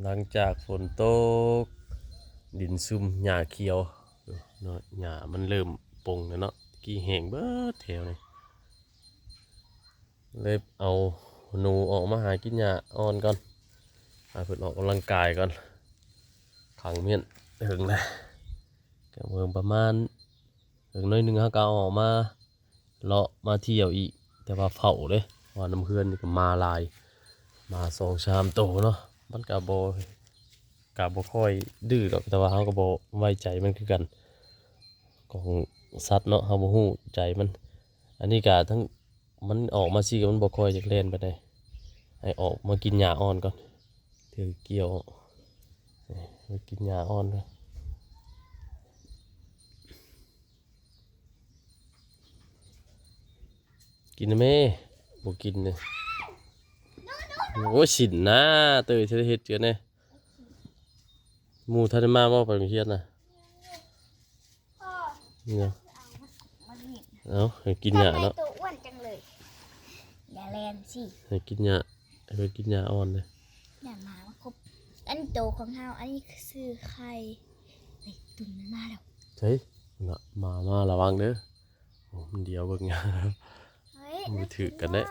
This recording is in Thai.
หลังจากฝนตกดินซุ่มหญ้าเขียวเนาะหญ้ามันเริ่มปงแล้วเนาะกี่แห้งเบิดแถวนี่เลยเอาหนูออกมาหากินหญ้าอ่อนก่อนหาเพิ่นออกกำลังกายก่อนขังเมียนถึงนะก็เพิ่มประมาณถึงน้อยหนึงเขาก็เอาออกมาเลาะมาเที่ยวอีกแต่ว่าเฝ้าเลยว่าน้ำเพื่อนนี่ก็มาหลายมา2-3โตวเนาะมันก็บ่ค่อยดื้อหรอกแต่ว่าเขาก็บ่ไว้ใจมันคือกันของสัตว์เนาะเขาบ่ฮู้ใจมันอันนี้ก็ทั้งมันออกมาสิมันบ่ค่อยจะเล่นไปได้ให้ออกมากินหญ้าอ่อนก่อนถือเกี่ยวมากินหญ้าอ่อนนะกินนะแม่บ่กินเลยโอ้ยสินนะเตยเธอเฮ็ดเจือเนี่ยหมู่ทันได้มาบ่ไปโรงเรียนน่ะเนี่ยเอาให้กินหญ้าเนาะ ตัวอ้วนจังเลยอย่าแลนสิให้กินหญ้าให้กินหญ้าอ่อนเลยอย่ามาครบอันโตของเฮาอันนี้คือซื้อไข่ไอ้ตุ่มมันมาแล้วใช่น่ะมาระวังเด้อโอ้มันเดียวเบิ่งหญ้า เฮ้ย มือถือกันได้